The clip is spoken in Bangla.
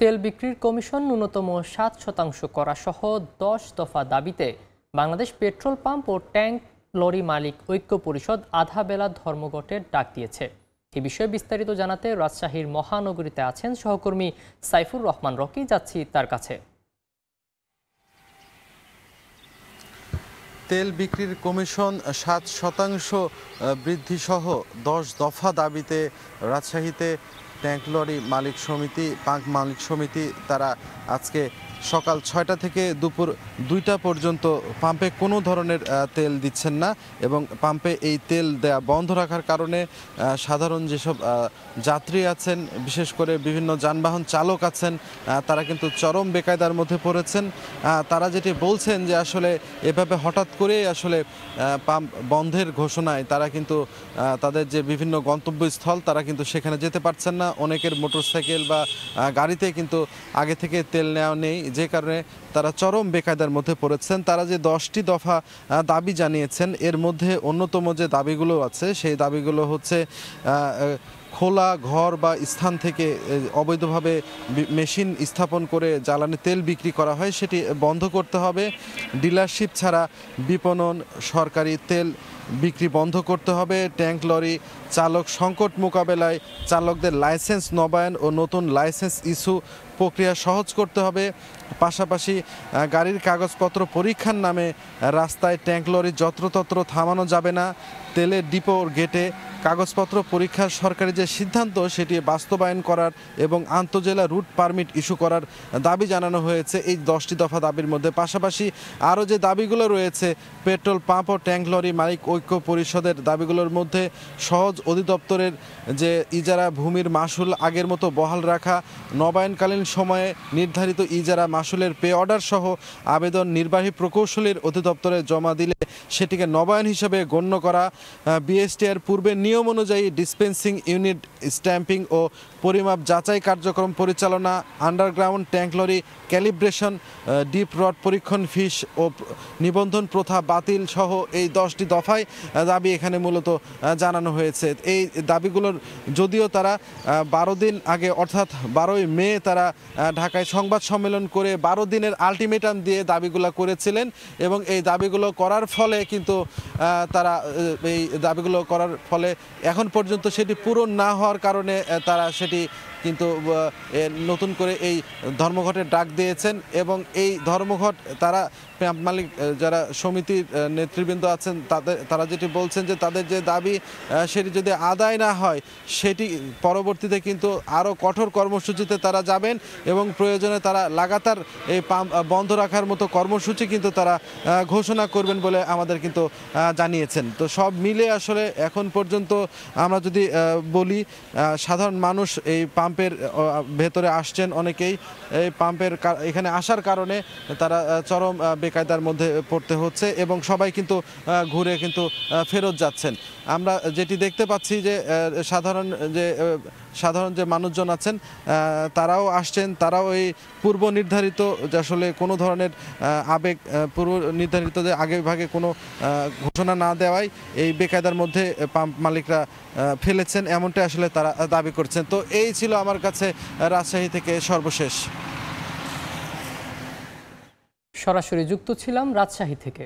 তেল বিক্রির কমিশন ন্যূনতম ৭% করা সহ ১০ দফা দাবিতে বাংলাদেশ পেট্রোল পাম্প ও ট্যাঙ্ক লরি মালিক ঐক্য পরিষদ আধা বেলা ধর্মঘটের ডাক দিয়েছে। এ বিষয়ে বিস্তারিত জানাতে রাজশাহীর মহানগরীতে আছেন সহকর্মী সাইফুর রহমান রকি। যাচ্ছি তার কাছে। তেল বিক্রির কমিশন ৭% বৃদ্ধিসহ ১০ দফা দাবিতে রাজশাহীতে ট্যাঙ্ক লরি মালিক সমিতি, পাম্প মালিক সমিতি তারা আজকে সকাল ৬টা থেকে দুপুর ২টা পর্যন্ত পাম্পে কোনো ধরনের তেল দিচ্ছেন না এবং পাম্পে এই তেল দেয়া বন্ধ রাখার কারণে সাধারণ যেসব যাত্রী আছেন, বিশেষ করে বিভিন্ন যানবাহন চালক আছেন, তারা কিন্তু চরম বেকায়দার মধ্যে পড়েছেন। তারা যেটি বলছেন যে আসলে এভাবে হঠাৎ করেই আসলে পাম্প বন্ধের ঘোষণায় তারা কিন্তু তাদের যে বিভিন্ন গন্তব্যস্থল তারা কিন্তু সেখানে যেতে পারছেন না। অনেকের মোটরসাইকেল বা গাড়িতে কিন্তু আগে থেকে তেল নেওয়া নেই, যে কারণে তারা চরম বেকায়দার মধ্যে পড়েছেন। তারা যে 10টি দফা দাবি জানিয়েছেন, এর মধ্যে অন্যতম যে দাবিগুলো আছে সেই দাবিগুলো হচ্ছে খোলা ঘর বা স্থান থেকে অবৈধভাবে মেশিন স্থাপন করে জ্বালানি তেল বিক্রি করা হয় সেটি বন্ধ করতে হবে। ডিলারশিপ ছাড়া বিপণন সরকারি তেল বিক্রি বন্ধ করতে হবে। ট্যাঙ্ক লরি চালক সংকট মোকাবেলায় চালকদের লাইসেন্স নবায়ন ও নতুন লাইসেন্স ইস্যু প্রক্রিয়া সহজ করতে হবে। পাশাপাশি গাড়ির কাগজপত্র পরীক্ষার নামে রাস্তায় ট্যাঙ্ক লরি যত্রতত্র থামানো যাবে না। তেলের ডিপোর গেটে কাগজপত্র পরীক্ষার সরকারি যে সিদ্ধান্ত সেটি বাস্তবায়ন করার এবং আন্তজেলা রুট পারমিট ইস্যু করার দাবি জানানো হয়েছে এই 10টি দফা দাবির মধ্যে। পাশাপাশি আরও যে দাবিগুলো রয়েছে, পেট্রোল পাম্প ও ট্যাঙ্ক লরি মালিক ঐক্য পরিষদের দাবিগুলোর মধ্যে সহজ অধিদপ্তরের যে ইজারা ভূমির মাসুল আগের মতো বহাল রাখা, নবায়নকালীন সময়ে নির্ধারিত ইজারা মাসুলের পে অর্ডার সহ আবেদন নির্বাহী প্রকৌশলীর অধিদপ্তরে জমা দিলে সেটিকে নবায়ন হিসেবে গণ্য করা, বিএসটিআর পূর্বের নিয়ম অনুযায়ী ডিসপেন্সিং ইউনিট স্ট্যাম্পিং ও পরিমাপ যাচাই কার্যক্রম পরিচালনা, underground tank lorry calibration, dip rod পরীক্ষণ ফিস ও নিবন্ধন প্রথা বাতিল সহ এই 10টি দফায় দাবি এখানে মূলত জানানো হয়েছে। এই দাবিগুলোর যদিও তারা 12 দিন আগে অর্থাৎ 12ই মে তারা ঢাকায় সংবাদ সম্মেলন করে 12 দিনের আলটিমেটাম দিয়ে দাবিগুলো করেছিলেন এবং এই দাবিগুলো করার ফলে কিন্তু তারা এই দাবিগুলো করার ফলে এখন পর্যন্ত সেটি পূরণ না হওয়ার কারণে তারা সেটি কিন্তু নতুন করে এই ধর্মঘটের ডাক দিয়েছেন এবং এই ধর্মঘট তারা মালিক যারা সমিতির নেতৃবৃন্দ আছেন তারা যেটি বলছেন যে তাদের যে দাবি সেটি যদি আদায় না হয় সেটি পরবর্তীতে কিন্তু আরও কঠোর কর্মসূচিতে তারা যাবেন এবং প্রয়োজনে তারা লাগাতার এই পাম্প বন্ধ রাখার মতো কর্মসূচি কিন্তু তারা ঘোষণা করবেন বলে আমাদের কিন্তু জানিয়েছেন। তো সব মিলে আসলে এখন পর্যন্ত আমরা যদি বলি, সাধারণ মানুষ এই পাম্পের ভেতরে আসছেন, অনেকেই এই পাম্পের এখানে আসার কারণে তারা চরম বেকায়দার মধ্যে পড়তে হচ্ছে এবং সবাই কিন্তু ঘুরে কিন্তু ফেরত যাচ্ছেন। আমরা যেটি দেখতে পাচ্ছি যে সাধারণ যে মানুষজন আছেন তারাও আসছেন, তারাও এই পূর্ব নির্ধারিত যে আসলে কোনো ধরনের পূর্ব নির্ধারিত যে আগে ভাগে কোনো ঘোষণা না দেওয়ায় এই বেকায়দার মধ্যে পাম্প মালিকরা ফেলেছেন, এমনটাই আসলে তারা দাবি করছেন। তো এই ছিল আমার কাছে রাজশাহী থেকে সর্বশেষ। সরাসরি যুক্ত ছিলাম রাজশাহী থেকে।